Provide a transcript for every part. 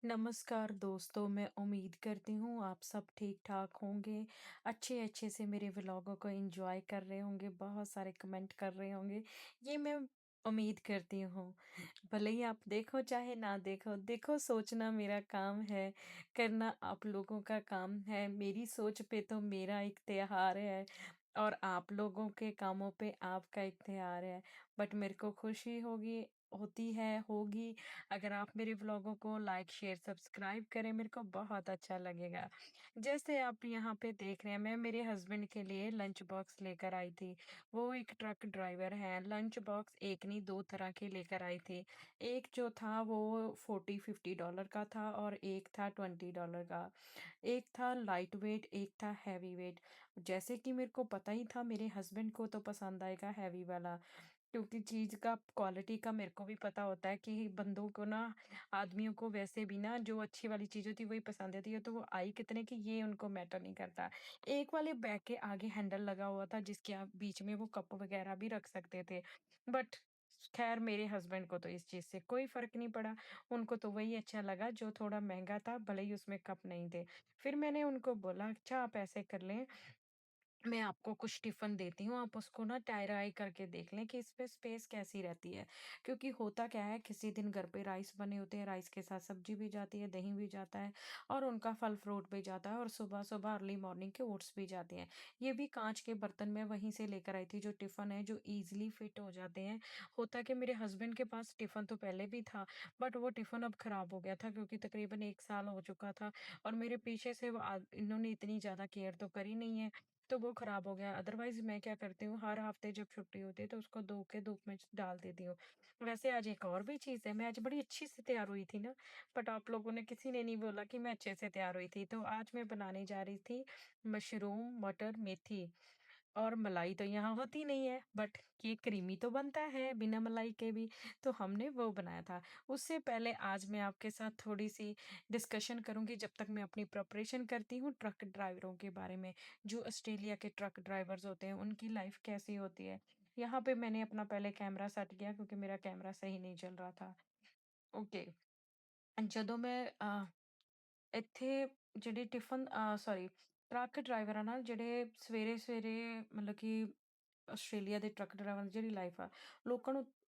नमस्कार दोस्तों, मैं उम्मीद करती हूँ आप सब ठीक-ठाक होंगे, अच्छे-अच्छे से मेरे व्लॉगों को एन्जॉय कर रहे होंगे, बहुत सारे कमेंट कर रहे होंगे, ये मैं उम्मीद करती हूँ। भले ही आप देखो चाहे ना देखो, देखो सोचना मेरा काम है, करना आप लोगों का काम है, मेरी सोच पे तो मेरा इख्तियार है और आप लोगों के कामों पे आपका इख्तियार है। बट मेरे को खुशी होगी अगर आप मेरे व्लॉगों को लाइक, शेयर, सब्सक्राइब करें, मेरे को बहुत अच्छा लगेगा। जैसे आप यहाँ पे देख रहे हैं, मैं मेरे हस्बैंड के लिए लंच बॉक्स लेकर आई थी। वो एक ट्रक ड्राइवर हैं, लंच बॉक्स एक नहीं 2 तरह के लेकर आई थी। एक जो था वो 40-50 डॉलर का था और एक था 20 डॉलर का। एक था लाइट वेट, एक था हैवी वेट। जैसे कि मेरे को पता ही था मेरे हस्बैंड को तो पसंद आएगा हैवी वाला। क्योंकि चीज़ का क्वालिटी का मेरे को भी पता होता है कि बंदों को ना आदमियों को वैसे भी ना जो अच्छी वाली चीज़ होती है वही पसंद आती है तो वो आई कितने की ये उनको मैटर नहीं करता। एक वाले बैग के आगे हैंडल लगा हुआ था जिसके आप बीच में वो कप वगैरह भी रख सकते थे। बट खैर मेरे हस्बैंड को तो इस चीज़ से कोई फ़र्क नहीं पड़ा। उनको तो वही अच्छा लगा जो थोड़ा महँगा था भले ही उसमें कप नहीं थे। फिर मैंने उनको बोला अच्छा आप ऐसे कर लें मैं आपको कुछ टिफ़िन देती हूँ, आप उसको ना ट्राई करके देख लें कि इसपे स्पेस कैसी रहती है। क्योंकि होता क्या है किसी दिन घर पे राइस बने होते हैं, राइस के साथ सब्ज़ी भी जाती है, दही भी जाता है और उनका फल-फ्रूट भी जाता है और सुबह-सुबह अर्ली मॉर्निंग के ओट्स भी जाते हैं। ये भी काँच के बर्तन में वहीं से लेकर आई थी जो टिफ़िन है जो ईज़िली फिट हो जाते हैं। होता कि मेरे हस्बैंड के पास टिफ़िन तो पहले भी था, बट वो टिफ़िन अब ख़राब हो गया था क्योंकि तकरीबन 1 साल हो चुका था और मेरे पीछे से वो इन्होंने इतनी ज़्यादा केयर तो करी नहीं है। तो वो खराब हो गया। अदरवाइज़ मैं क्या करती हूँ हर हफ्ते जब छुट्टी होती है तो उसको धो के धूप में डाल देती हूँ। वैसे आज एक और भी चीज़ है, मैं आज बड़ी अच्छी से तैयार हुई थी ना, बट आप लोगों ने किसी ने नहीं बोला कि मैं अच्छे से तैयार हुई थी। तो आज मैं बनाने जा रही थी मशरूम, मटर, मेथी और मलाई तो यहाँ होती नहीं है, बट ये क्रीमी तो बनता है बिना मलाई के भी, तो हमने वो बनाया था। उससे पहले आज मैं आपके साथ थोड़ी-सी डिस्कशन करूँगी जब तक मैं अपनी प्रिपरेशन करती हूँ ट्रक ड्राइवरों के बारे में। जो ऑस्ट्रेलिया के ट्रक ड्राइवर्स होते हैं, उनकी लाइफ़ कैसी होती है। यहाँ पे मैंने अपना पहले कैमरा सेट किया क्योंकि मेरा कैमरा सही नहीं चल रहा था। ओके, ਜਦੋਂ ਮੈਂ ਇੱਥੇ ਜਿਹੜੇ ਸੌਰੀ ਟਰੱਕ ਡਰਾਈਵਰ ਆ ਨਾ ਜਿਹੜੇ ਸਵੇਰੇ-ਸਵੇਰੇ ਮਤਲਬ ਕਿ ऑस्ट्रेलिया के ट्रक ड्राइवर की लाइफ आ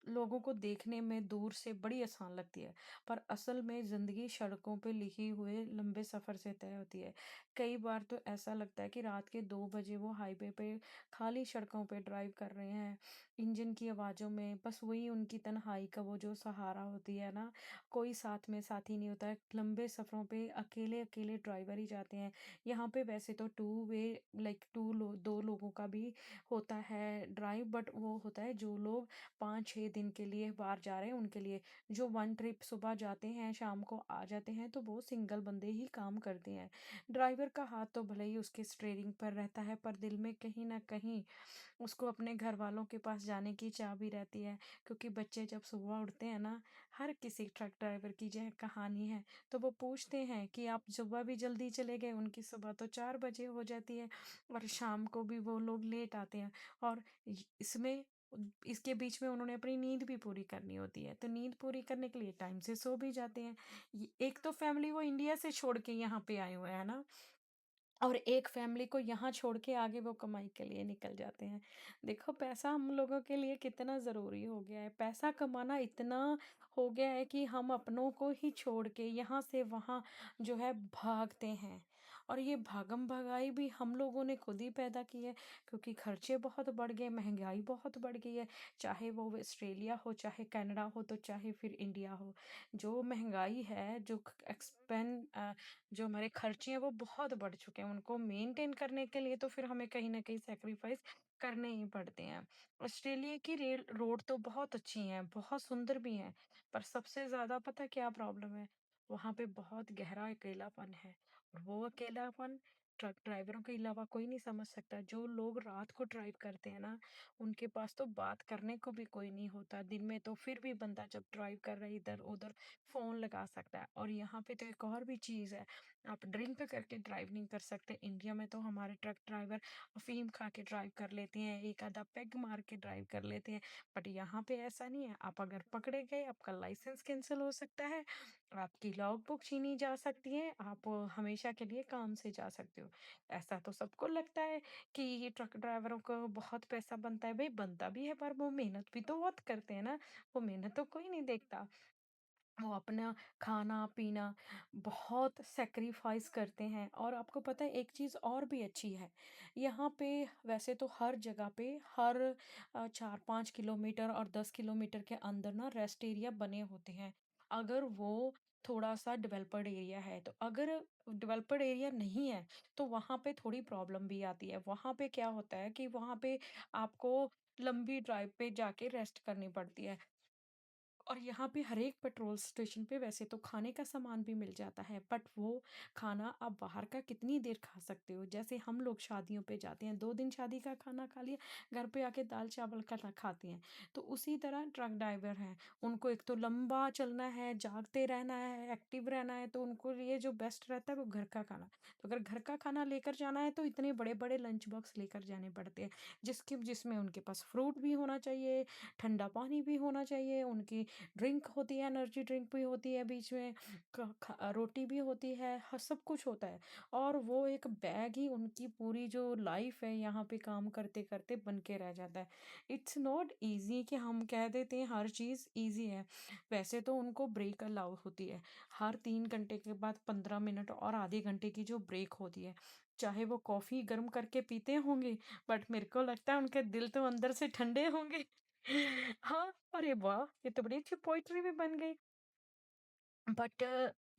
लोगों को देखने में दूर से बड़ी आसान लगती है पर असल में ज़िंदगी सड़कों पे लिखी हुए लंबे सफ़र से तय होती है। कई बार तो ऐसा लगता है कि रात के 2 बजे वो हाईवे पे खाली सड़कों पे ड्राइव कर रहे हैं, इंजन की आवाज़ों में बस वही उनकी तन्हाई का वो जो सहारा होती है ना, कोई साथ में साथी नहीं होता है। लंबे सफ़रों पे अकेले अकेले ड्राइवर ही जाते हैं। यहाँ पे वैसे तो टू वे लाइक दो लोगों का भी होता है ड्राइव, बट वो होता है जो लोग 5-6 दिन के लिए बाहर जा रहे हैं उनके लिए। जो वन ट्रिप सुबह जाते हैं शाम को आ जाते हैं तो वो सिंगल बंदे ही काम करते हैं। ड्राइवर का हाथ तो भले ही उसके स्टीयरिंग पर रहता है पर दिल में कहीं न कहीं उसको अपने घर वालों के पास जाने की चाह भी रहती है। क्योंकि बच्चे जब सुबह उठते हैं ना, हर किसी ट्रक ड्राइवर की यह कहानी है, तो वो पूछते हैं कि आप सुबह भी जल्दी चले गए, उनकी सुबह तो 4 बजे हो जाती है और शाम को भी वो लोग लेट आते हैं। और इसके बीच में उन्होंने अपनी नींद भी पूरी करनी होती है, तो नींद पूरी करने के लिए टाइम से सो भी जाते हैं। एक तो फैमिली वो इंडिया से छोड़ के यहाँ पे आए हुए हैं ना, और एक फैमिली को यहाँ छोड़ के आगे वो कमाई के लिए निकल जाते हैं। देखो पैसा हम लोगों के लिए कितना ज़रूरी हो गया है। पैसा कमाना इतना हो गया है कि हम अपनों को ही छोड़ के यहाँ से वहाँ जो है भागते हैं। और ये भागम-भगाई भी हम लोगों ने खुद ही पैदा की है क्योंकि खर्चे बहुत बढ़ गए, महँगाई बहुत बढ़ गई है। चाहे वो ऑस्ट्रेलिया हो, चाहे कनाडा हो, तो चाहे फिर इंडिया हो। जो महँगाई है, जो हमारे खर्चे हैं वो बहुत बढ़ चुके हैं, उनको मेंटेन करने के लिए तो फिर हमें कहीं न कहीं सैक्रिफाइस करने ही पड़ते हैं। ऑस्ट्रेलिया की रेल रोड तो बहुत अच्छी हैं, बहुत सुंदर भी हैं, पर सबसे ज़्यादा पता क्या प्रॉब्लम है? वहाँ पे बहुत गहरा अकेलापन है और वो अकेलापन ट्रक ड्राइवरों के अलावा कोई नहीं समझ सकता। जो लोग रात को ड्राइव करते हैं ना, उनके पास तो बात करने को भी कोई नहीं होता। दिन में तो फिर भी बंदा जब ड्राइव कर रहा है इधर-उधर फ़ोन लगा सकता है। और यहाँ पे तो एक और भी चीज़ है, आप ड्रिंक करके ड्राइव नहीं कर सकते। इंडिया में तो हमारे ट्रक ड्राइवर अफ़ीम खा के ड्राइव कर लेते हैं, एक आधा पेग मार के ड्राइव कर लेते हैं। बट यहाँ पे ऐसा नहीं है। आप अगर पकड़े गए, आपका लाइसेंस कैंसल हो सकता है, आपकी लॉग बुक छीनी जा सकती है, आप हमेशा के लिए काम से जा सकते हो। ऐसा तो सबको लगता है कि ये ट्रक ड्राइवरों को बहुत पैसा बनता है, भई बनता भी है पर वो मेहनत भी तो बहुत करते हैं ना, वो मेहनत तो कोई नहीं देखता। वो अपना खाना-पीना बहुत सैक्रिफ़ाइस करते हैं। और आपको पता है एक चीज़ और भी अच्छी है, यहाँ पे वैसे तो हर जगह पे हर 4-5 किलोमीटर और 10 किलोमीटर के अंदर ना रेस्ट एरिया बने होते हैं। अगर वो थोड़ा-सा डेवलप्ड एरिया है, तो अगर डेवलप्ड एरिया नहीं है, तो वहाँ पे थोड़ी प्रॉब्लम भी आती है। वहाँ पे क्या होता है कि वहाँ पे आपको लंबी ड्राइव पे जाके रेस्ट करनी पड़ती है। और यहाँ पे हर एक पेट्रोल स्टेशन पे वैसे तो खाने का सामान भी मिल जाता है, बट वो खाना आप बाहर का कितनी देर खा सकते हो? जैसे हम लोग शादियों पे जाते हैं, 2 दिन शादी का खाना खा लिया, घर पे आके दाल-चावल खाना खाते हैं। तो उसी तरह ट्रक ड्राइवर हैं, उनको एक तो लंबा चलना है, जागते रहना है, एक्टिव रहना है, तो उनको लिए जो बेस्ट रहता है वो घर का खाना। तो अगर घर का खाना लेकर जाना है तो इतने बड़े-बड़े लंच बॉक्स लेकर जाने पड़ते हैं, जिसमें उनके पास फ्रूट भी होना चाहिए, ठंडा पानी भी होना चाहिए, उनकी ड्रिंक होती है, एनर्जी ड्रिंक भी होती है बीच में, रोटी भी होती है, सब कुछ होता है। और वो एक बैग ही उनकी पूरी जो लाइफ है यहाँ पे काम करते करते बन के रह जाता है। इट्स नॉट इजी कि हम कह देते हैं हर चीज़ इजी है। वैसे तो उनको ब्रेक अलाउ होती है, हर 3 घंटे के बाद 15 मिनट और आधे घंटे की जो ब्रेक होती है। चाहे वो कॉफ़ी गर्म करके पीते होंगे, बट मेरे को लगता है उनके दिल तो अंदर से ठंडे होंगे। हाँ, अरे वाह! ये तो बड़ी अच्छी पोएट्री भी बन गई। बट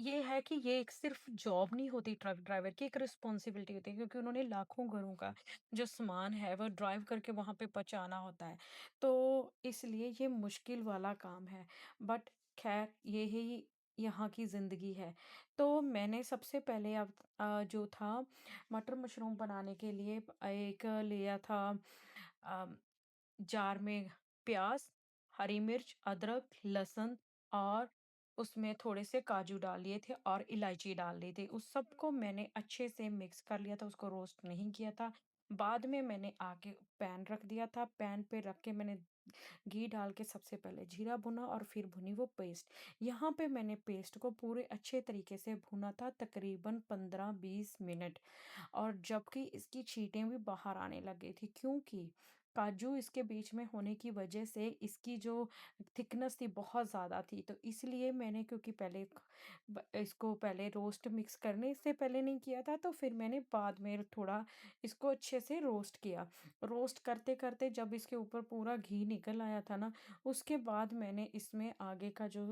ये है कि ये एक सिर्फ़ जॉब नहीं होती ट्रक ड्राइवर की, एक रिस्पॉन्सिबिलिटी होती है, क्योंकि उन्होंने लाखों घरों का जो सामान है वो ड्राइव करके वहाँ पे पहुँचाना होता है। तो इसलिए ये मुश्किल वाला काम है। बट ख़ैर यही यहाँ की ज़िंदगी है। तो मैंने सबसे पहले जो था मटर मशरूम बनाने के लिए एक लिया था अ जार में प्याज़, हरी मिर्च, अदरक, लहसुन और उसमें थोड़े से काजू डाल लिए थे और इलायची डाल ली थी। उस सबको मैंने अच्छे से मिक्स कर लिया था, उसको रोस्ट नहीं किया था। बाद में मैंने आके पैन रख दिया था, पैन पे रख के मैंने घी डाल के सबसे पहले जीरा भुना और फिर भुनी वो पेस्ट। यहाँ पे मैंने पेस्ट को पूरे अच्छे तरीके से भुना था तकरीबन 15-20 मिनट। और जबकि इसकी छींटें भी बाहर आने लग गई थी, क्योंकि काजू इसके बीच में होने की वजह से इसकी जो थिकनेस थी बहुत ज़्यादा थी। तो इसलिए मैंने, क्योंकि इसको पहले रोस्ट मिक्स करने से पहले नहीं किया था, तो फिर मैंने बाद में थोड़ा इसको अच्छे से रोस्ट किया। रोस्ट करते करते जब इसके ऊपर पूरा घी निकल आया था ना, उसके बाद मैंने इसमें आगे का जो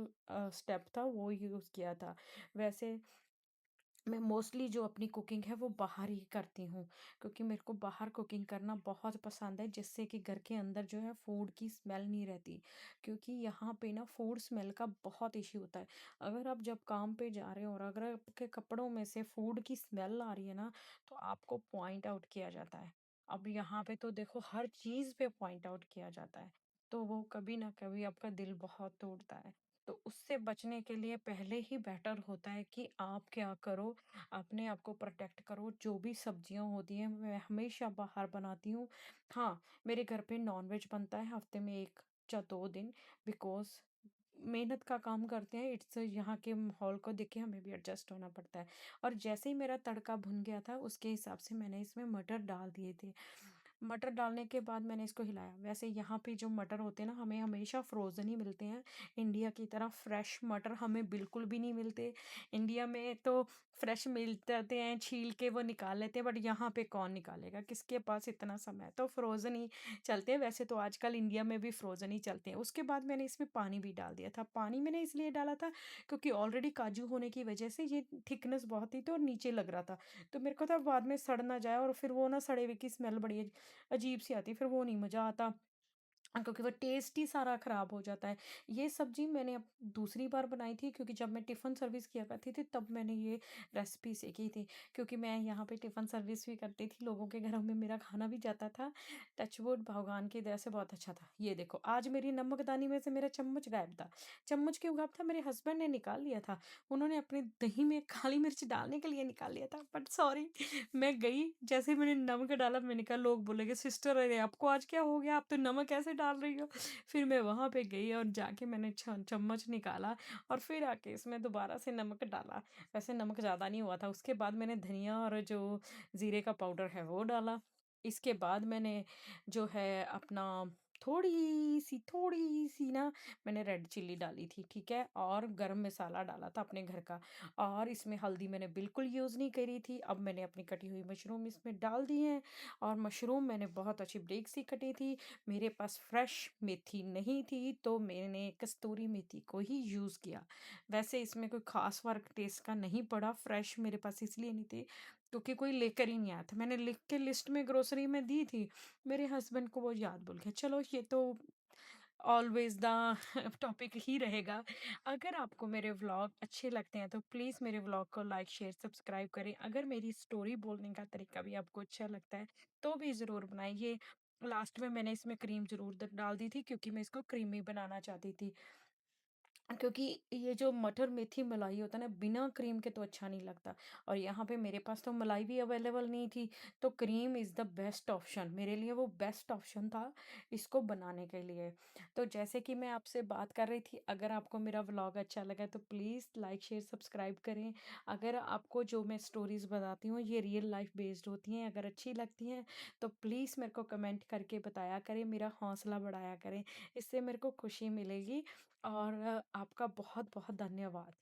स्टेप था वो यूज़ किया था। वैसे मैं मोस्टली जो अपनी कुकिंग है वो बाहर ही करती हूँ, क्योंकि मेरे को बाहर कुकिंग करना बहुत पसंद है, जिससे कि घर के अंदर जो है फूड की स्मेल नहीं रहती, क्योंकि यहाँ पे ना फूड स्मेल का बहुत इश्यू होता है। अगर आप जब काम पे जा रहे हो और अगर आपके कपड़ों में से फूड की स्मेल आ रही है ना, तो आपको पॉइंट आउट किया जाता है। अब यहाँ पे तो देखो हर चीज़ पे पॉइंट आउट किया जाता है, तो वो कभी ना कभी आपका दिल बहुत टूटता है। तो उससे बचने के लिए पहले ही बेटर होता है कि आप क्या करो, अपने आप को प्रोटेक्ट करो। जो भी सब्जियां होती हैं मैं हमेशा बाहर बनाती हूँ। हाँ, मेरे घर पे नॉनवेज बनता है हफ्ते में 1 या 2 दिन, बिकॉज मेहनत का काम करते हैं, इट्स यहाँ के माहौल को देख के हमें भी एडजस्ट होना पड़ता है। और जैसे ही मेरा तड़का भुन गया था उसके हिसाब से मैंने इसमें मटर डाल दिए थे। मटर डालने के बाद मैंने इसको हिलाया। वैसे यहाँ पे जो मटर होते हैं ना, हमें हमेशा फ्रोज़न ही मिलते हैं। इंडिया की तरह फ्रेश मटर हमें बिल्कुल भी नहीं मिलते। इंडिया में तो फ्रेश मिल जाते हैं, छील के वो निकाल लेते हैं, बट यहाँ पे कौन निकालेगा? किसके पास इतना समय है? तो फ्रोज़न ही चलते हैं। वैसे तो आजकल इंडिया में भी फ्रोज़न ही चलते हैं। उसके बाद मैंने इसमें पानी भी डाल दिया था। पानी मैंने इसलिए डाला था क्योंकि ऑलरेडी काजू होने की वजह से ये थिकनेस बहुत थी, तो नीचे लग रहा था। तो मेरे को था बाद में सड़ ना जाए, और फिर वो ना सड़े हुए की स्मेल बड़ी अजीब सी आती, फिर वो नहीं मज़ा आता। क्योंकि वो टेस्ट ही सारा ख़राब हो जाता है। ये सब्ज़ी मैंने अब दूसरी बार बनाई थी, क्योंकि जब मैं टिफ़िन सर्विस किया करती थी तब मैंने ये रेसिपी सीखी थी। क्योंकि मैं यहाँ पे टिफ़िन सर्विस भी करती थी, लोगों के घरों में मेरा खाना भी जाता था। टच वुड भगवान की दया से बहुत अच्छा था। ये देखो आज मेरी नमकदानी में से मेरा चम्मच गायब था। चम्मच क्यों गायब था? मेरे हस्बैंड ने निकाल लिया था। उन्होंने अपनी दही में काली मिर्च डालने के लिए निकाल लिया था। बट सॉरी, मैं गई, जैसे ही मैंने नमक डाला मैंने कहा, लोग बोलेंगे सिस्टर अरे आपको आज क्या हो गया? आप तो नमक ऐसे डाल रही हो? फिर मैं वहाँ पे गई और जाके मैंने छ चम्मच निकाला और फिर आके इसमें दोबारा से नमक डाला। वैसे नमक ज़्यादा नहीं हुआ था। उसके बाद मैंने धनिया और जो ज़ीरे का पाउडर है वो डाला। इसके बाद मैंने जो है अपना थोड़ी-सी ना मैंने रेड चिल्ली डाली थी, ठीक है? और गरम मसाला डाला था अपने घर का। और इसमें हल्दी मैंने बिल्कुल यूज़ नहीं करी थी। अब मैंने अपनी कटी हुई मशरूम इसमें डाल दी हैं और मशरूम मैंने बहुत अच्छी ब्रेक सी कटी थी। मेरे पास फ्रेश मेथी नहीं थी, तो मैंने कस्तूरी मेथी को ही यूज़ किया। वैसे इसमें कोई ख़ास फ़र्क टेस्ट का नहीं पड़ा, फ्रेश मेरे पास इसलिए नहीं थी क्योंकि कोई लेकर ही नहीं आया था। मैंने लिख के लिस्ट में ग्रोसरी में दी थी, मेरे हस्बैंड को वो याद भूल गया। चलो ये तो ऑलवेज़ द टॉपिक ही रहेगा। अगर आपको मेरे व्लॉग अच्छे लगते हैं तो प्लीज़ मेरे व्लॉग को लाइक, शेयर, सब्सक्राइब करें। अगर मेरी स्टोरी बोलने का तरीका भी आपको अच्छा लगता है तो भी ज़रूर बनाइए। लास्ट में मैंने इसमें क्रीम ज़रूर डाल दी थी क्योंकि मैं इसको क्रीमी बनाना चाहती थी। क्योंकि ये जो मटर मेथी मलाई होता है ना, बिना क्रीम के तो अच्छा नहीं लगता। और यहाँ पे मेरे पास तो मलाई भी अवेलेबल नहीं थी, तो cream is the best option, मेरे लिए वो बेस्ट ऑप्शन था इसको बनाने के लिए। तो जैसे कि मैं आपसे बात कर रही थी, अगर आपको मेरा व्लॉग अच्छा लगा तो प्लीज़ लाइक शेयर सब्सक्राइब करें। अगर आपको जो मैं स्टोरीज़ बताती हूँ ये रियल लाइफ बेस्ड होती हैं, अगर अच्छी लगती हैं तो प्लीज़ मेरे को कमेंट करके बताया करें, मेरा हौसला बढ़ाया करें, इससे मेरे को खुशी मिलेगी। और आपका बहुत-बहुत धन्यवाद।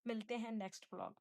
मिलते हैं नेक्स्ट व्लॉग